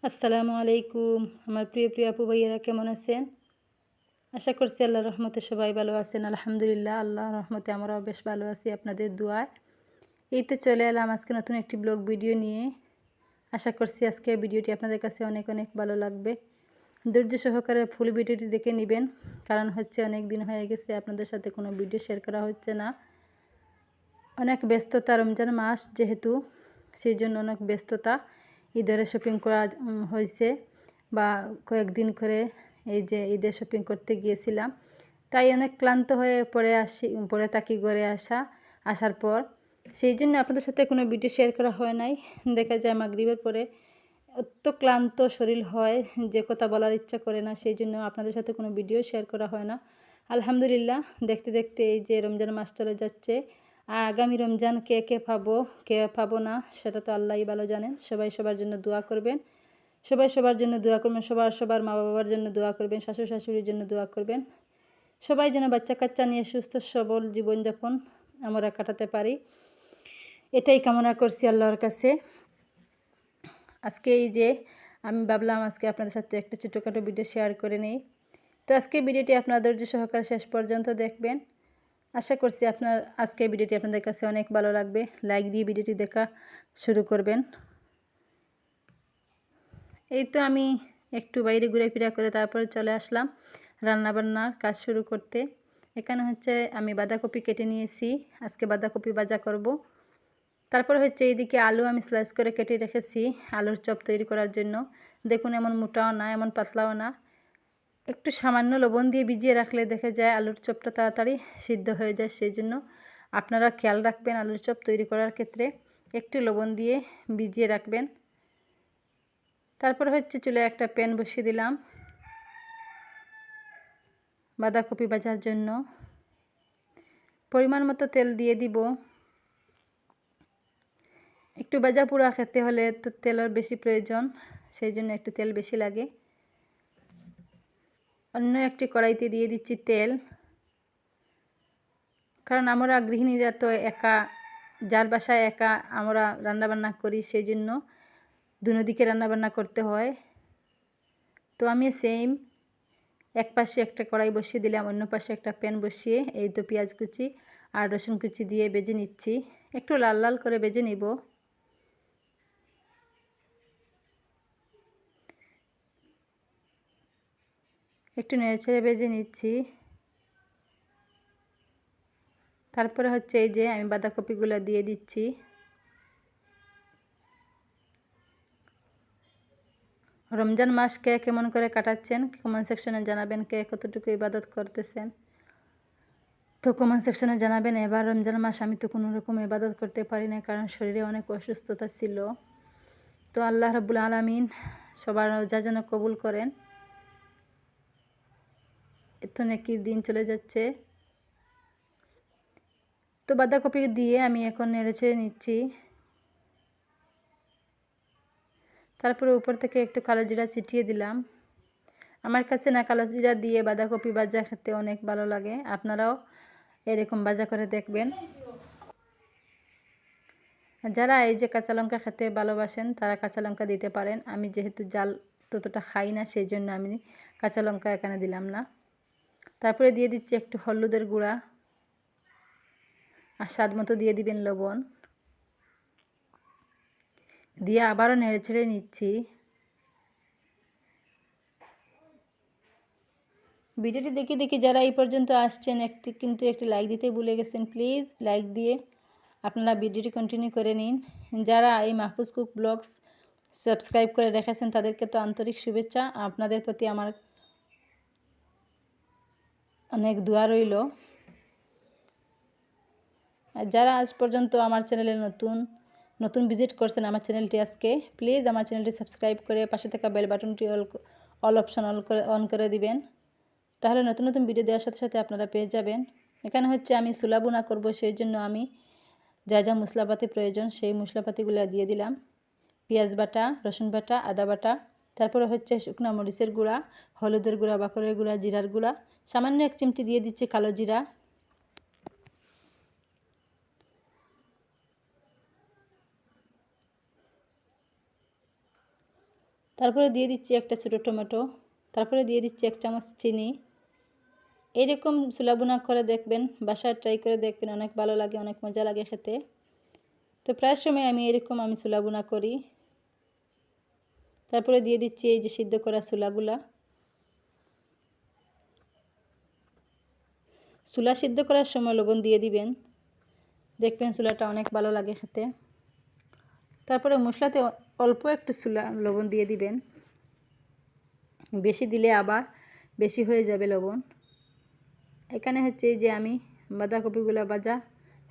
আসসালামু আলাইকুম। আমার প্রিয় প্রিয় আপু ভাইয়েরা কেমন আছেন? আশা করছি আল্লাহর রহমতে সবাই ভালো আছেন। আলহামদুলিল্লাহ আল্লাহর রহমতে আমরাও বেশ ভালো আছি আপনাদের দোয়ায়। এই তো চলে এলাম আজকে নতুন একটি ব্লগ ভিডিও নিয়ে। আশা করছি আজকে ভিডিওটি আপনাদের কাছে অনেক অনেক ভালো লাগবে। ধৈর্য সহকারে ফুল ভিডিওটি দেখে নেবেন, কারণ হচ্ছে অনেক দিন হয়ে গেছে আপনাদের সাথে কোনো ভিডিও শেয়ার করা হচ্ছে না। অনেক ব্যস্ততা, রমজান মাস যেহেতু, সেই জন্য অনেক ব্যস্ততা। ঈদের শপিং করা হয়েছে, বা কয়েকদিন করে এই যে ঈদের শপিং করতে গিয়েছিলাম, তাই অনেক ক্লান্ত হয়ে পড়ে থাকি ঘরে আসার পর। সেই জন্য আপনাদের সাথে কোনো ভিডিও শেয়ার করা হয় নাই। দেখা যায় মাগরিবের পরে এত ক্লান্ত শরীর হয় যে কথা বলার ইচ্ছা করে না, সেই জন্য আপনাদের সাথে কোনো ভিডিও শেয়ার করা হয় না। আলহামদুলিল্লাহ, দেখতে দেখতে এই যে রমজান মাস চলে যাচ্ছে। আগামী রমজান কে পাবো না সেটা তো আল্লাহই ভালো জানেন। সবাই সবার জন্য দোয়া করবেন, সবার মা বাবার জন্য দোয়া করবেন, শাশুড়ি শাশুড়ির জন্য দোয়া করবেন। সবাই যেন বাচ্চা কাচ্চা নিয়ে সুস্থ সবল জীবনযাপন আমরা কাটাতে পারি, এটাই কামনা করছি আল্লাহর কাছে। আজকে এই যে আমি ভাবলাম আজকে আপনাদের সাথে একটা ছোটোখাটো ভিডিও শেয়ার করে নিই। তো আজকে ভিডিওটি আপনার ধৈর্য সহকারে শেষ পর্যন্ত দেখবেন। আশা করছি আজকে ভিডিওটি আপনাদের কাছে অনেক ভালো লাগবে। লাইক দিয়ে ভিডিওটি দেখা শুরু করবেন। এই তো আমি একটু বাইরে ঘোরাফেরা করে তারপরে চলে আসলাম রান্নাবান্নার কাজ শুরু করতে। এখানে হচ্ছে আমি বাঁধাকপি কেটে নিয়েছি, আজকে বাঁধাকপি ভাজা করব। তারপর হচ্ছে এইদিকে আলু আমি স্লাইস করে কেটে রেখেছি আলুর চপ তৈরি করার জন্য। দেখুন, এমন মোটাও না এমন পাতলাও না, একটু সামান্য লবণ দিয়ে ভিজিয়ে রাখলে দেখা যায় আলুর চপটা তাড়াতাড়ি সিদ্ধ হয়ে যায়। সেই জন্য আপনারা খেয়াল রাখবেন আলুর চপ তৈরি করার ক্ষেত্রে একটু লবণ দিয়ে ভিজিয়ে রাখবেন। তারপর হচ্ছে চুলায় একটা প্যান বসিয়ে দিলাম বাঁধাকপি ভাজার জন্য। পরিমাণ মতো তেল দিয়ে দিব। একটু ভাজা পোড়া খেতে হলে তো তেলের বেশি প্রয়োজন, সেই জন্য একটু তেল বেশি লাগে। অন্য একটি কড়াইতে দিয়ে দিচ্ছি তেল, কারণ আমরা গৃহিণীরা তো একা, যার বাসায় একা আমরা রান্নাবান্না করি, সেই জন্য দুদিকে রান্নাবান্না করতে হয়। তো আমি এক পাশে একটা কড়াই বসিয়ে দিলাম, অন্য পাশে একটা প্যান বসিয়ে এই তো পেঁয়াজ কুচি আর রসুন কুচি দিয়ে ভেজে নিচ্ছি। একটু লাল লাল করে ভেজে নিব। একটু নেড়েচেড়ে ভেজে নিচ্ছি। তারপরে হচ্ছে এই যে আমি বাঁধাকপিগুলো দিয়ে দিচ্ছি। রমজান মাস কে কেমন করে কাটাচ্ছেন কমেন্ট সেকশনে জানাবেন, কে কতটুকু ইবাদত করতেছেন তো কমেন্ট সেকশনে জানাবেন। এবার রমজান মাস আমি তো কোনো রকম ইবাদত করতে পারি না, কারণ শরীরে অনেক অসুস্থতা ছিল। তো আল্লাহ রাব্বুল আলামিন সবার রোজা যেন কবুল করেন। এত নাকি দিন চলে যাচ্ছে। তো বাঁধাকপি দিয়ে আমি এখন নেড়েচেড়ে নিচ্ছি। তারপরে উপর থেকে একটু কালো জিরা ছিটিয়ে দিলাম। আমার কাছে না কালো জিরা দিয়ে বাঁধাকপি ভাজা খেতে অনেক ভালো লাগে, আপনারাও এরকম ভাজা করে দেখবেন। যারা এই যে কাঁচা লঙ্কা খেতে ভালোবাসেন তারা কাঁচা লঙ্কা দিতে পারেন। আমি যেহেতু জাল ততটা খাই না, সেই জন্য আমি কাঁচা লঙ্কা এখানে দিলাম না। তারপরে দিয়ে দিচ্ছি একটু হলুদের গুঁড়া, আর স্বাদ মতো দিয়ে দিবেন লবণ, দিয়ে আবারও নেড়েচেড়ে নিচ্ছি। ভিডিওটি দেখে দেখে যারা এই পর্যন্ত আসছেন কিন্তু একটি লাইক দিতে ভুলে গেছেন, প্লিজ লাইক দিয়ে আপনারা ভিডিওটি কন্টিনিউ করে নিন। যারা এই মাহফুজ কুক ব্লগস সাবস্ক্রাইব করে রেখেছেন তাদেরকে তো আন্তরিক শুভেচ্ছা। আপনাদের প্রতি আমার অনেক দোয়া রইল। আর যারা আজ পর্যন্ত আমার চ্যানেলে নতুন ভিজিট করছেন আমার চ্যানেলটি আজকে, প্লিজ আমার চ্যানেলটি সাবস্ক্রাইব করে পাশে থাকা বেল বাটনটি অল অপশন অন করে দিবেন, তাহলে নতুন নতুন ভিডিও দেওয়ার সাথে সাথে আপনারা পেয়ে যাবেন। এখানে হচ্ছে আমি ছোলা বোনা করব, সেই জন্য আমি যা যা মশলাপাতি প্রয়োজন সেই মশলাপাতিগুলো দিয়ে দিলাম। পেঁয়াজ বাটা, রসুন বাটা, আদা বাটা, তারপরে হচ্ছে শুকনো মরিচের গুঁড়া, হলুদের গুঁড়া, বাকরের গুঁড়া, জিরার গুঁড়া, সামান্য এক চিমটি দিয়ে দিচ্ছি কালো জিরা। তারপরে দিয়ে দিচ্ছি একটা ছোটো টমেটো, তারপরে দিয়ে দিচ্ছি 1 চামচ চিনি। এইরকম ছোলা বোনা করে দেখবেন, বাসায় ট্রাই করে দেখবেন, অনেক ভালো লাগে, অনেক মজা লাগে খেতে। তো প্রায় সময় আমি ছোলা বোনা করি। তারপরে দিয়ে দিচ্ছি এই যে সিদ্ধ করা ছোলাগুলা। ছোলা সিদ্ধ করার সময় লবণ দিয়ে দিবেন, দেখবেন ছোলাটা অনেক ভালো লাগে খেতে। তারপরে মশলাতে অল্প একটু লবণ দিয়ে দিবেন, বেশি দিলে আবার বেশি হয়ে যাবে লবণ। এখানে হচ্ছে যে আমি বাঁধাকপিগুলো ভাজা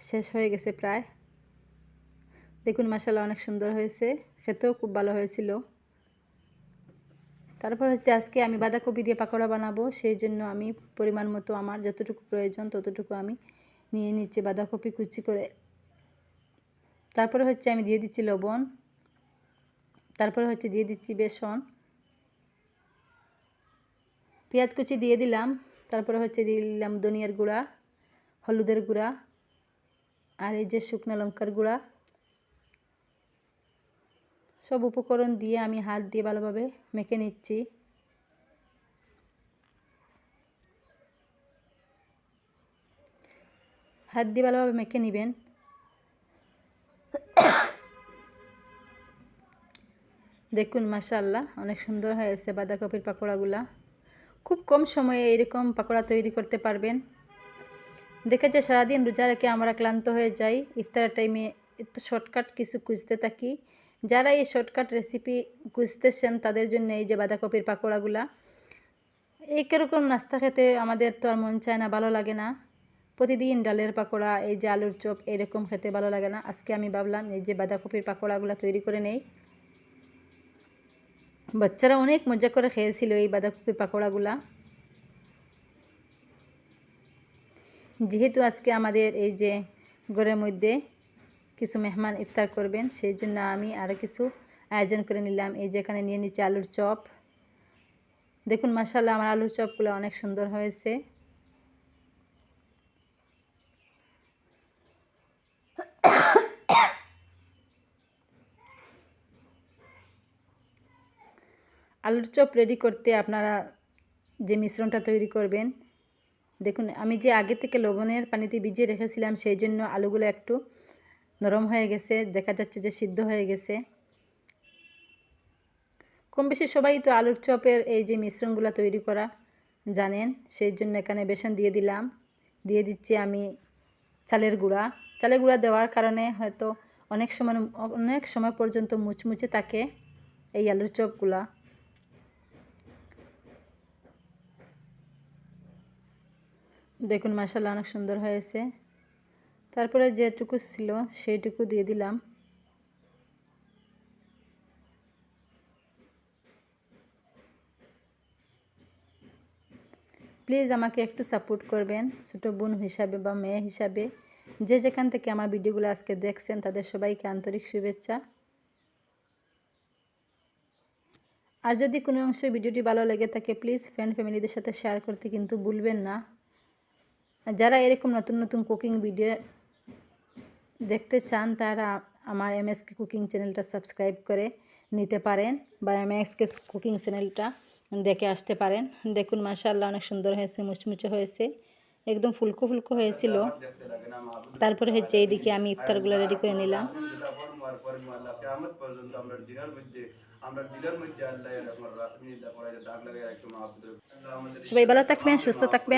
শেষ হয়ে গেছে প্রায়। দেখুন মাশাআল্লাহ অনেক সুন্দর হয়েছে, খেতেও খুব ভালো হয়েছিল। তারপর হচ্ছে আজকে আমি বাঁধাকপি দিয়ে পাকোড়া বানাবো, সেই জন্য আমি পরিমাণ মতো আমার যতটুকু প্রয়োজন ততটুকু আমি নিয়ে নিচ্ছি বাঁধাকপি কুচি করে। তারপরে হচ্ছে আমি দিয়ে দিচ্ছি লবণ, তারপরে হচ্ছে দিয়ে দিচ্ছি বেসন, পেঁয়াজ কুচি দিয়ে দিলাম, তারপরে হচ্ছে দিয়ে দিলাম ধনিয়ার গুঁড়া, হলুদের গুঁড়া, আর এই যে শুকনো লঙ্কার গুঁড়া। সব উপকরণ দিয়ে আমি হাত দিয়ে ভালোভাবে মেখে নিচ্ছি। হাত দিয়ে ভালোভাবে মেখে নেবেন। দেখুন মাশাআল্লাহ অনেক সুন্দর হয়েছে বাঁধাকপির পাকোড়াগুলা। খুব কম সময়ে এরকম পাকোড়া তৈরি করতে পারবেন। দেখা যায় সারাদিন রোজা রেখে আমরা ক্লান্ত হয়ে যাই, ইফতারের টাইমে একটু শর্টকাট কিছু খুঁজতে থাকি। যারা এই শর্টকাট রেসিপি খুঁজতেছেন তাদের জন্য এই যে বাঁধাকপির পাকোড়াগুলা। এই কীরকম নাস্তা খেতে আমাদের তো আর মন চায় না, ভালো লাগে না। প্রতিদিন ডালের পাকোড়া, এই যে আলুর চপ এরকম খেতে ভালো লাগে না। আজকে আমি ভাবলাম এই যে বাঁধাকপির পাকোড়াগুলো তৈরি করে নেই। বাচ্চারা অনেক মজা করে খেয়েছিল এই বাঁধাকপির পাকোড়াগুলা। যেহেতু আজকে আমাদের এই যে ঘরের মধ্যে কিছু মেহমান ইফতার করবেন, সেই জন্য আমি আরও কিছু আয়োজন করে নিলাম। এই যে এখানে নিয়ে নিচ্ছি আলুর চপ। দেখুন মাশাআল্লাহ আমার আলুর চপগুলো অনেক সুন্দর হয়েছে। আলুর চপ রেডি করতে আপনারা যে মিশ্রণটা তৈরি করবেন, দেখুন আমি যে আগে থেকে লবণের পানিতে ভিজিয়ে রেখেছিলাম, সেই জন্য আলুগুলো একটু নরম হয়ে গেছে, দেখা যাচ্ছে যে সিদ্ধ হয়ে গেছে। কম বেশি সবাই তো আলুর চপের এই যে মিশ্রণগুলো তৈরি করা জানেন, সেই জন্য এখানে বেসন দিয়ে দিলাম। দিয়ে দিচ্ছি আমি চালের গুঁড়া। চালের গুঁড়া দেওয়ার কারণে হয়তো অনেক সময় পর্যন্ত মুচমুচে থাকে এই আলুর চপগুলা। দেখুন মাশাআল্লাহ অনেক সুন্দর হয়েছে। তারপরে যেটুকু ছিল সেইটুকু দিয়ে দিলাম। প্লিজ আমাকে একটু সাপোর্ট করবেন, ছোটো বোন হিসাবে বা মেয়ে হিসাবে। যে যেখান থেকে আমার ভিডিওগুলো আজকে দেখছেন তাদের সবাইকে আন্তরিক শুভেচ্ছা। আর যদি কোনো অংশে ভিডিওটি ভালো লেগে থাকে প্লিজ ফ্রেন্ড ফ্যামিলিদের সাথে শেয়ার করতে কিন্তু ভুলবেন না। যারা এরকম নতুন নতুন কুকিং ভিডিও দেখতে চান তারা আমার এমএসকে কুকিং চ্যানেলটা সাবস্ক্রাইব করে নিতে পারেন, বা এমএসকে কুকিং চ্যানেলটা দেখে আসতে পারেন। দেখুন মাশাআল্লাহ অনেক সুন্দর হয়েছে, মুচমুচে হয়েছে, একদম ফুলকো ফুলকো হয়েছিল। তারপরে হচ্ছে এইদিকে আমি ইফতারগুলো রেডি করে নিলাম। সবাই ভালো থাকবেন, সুস্থ থাকবেন।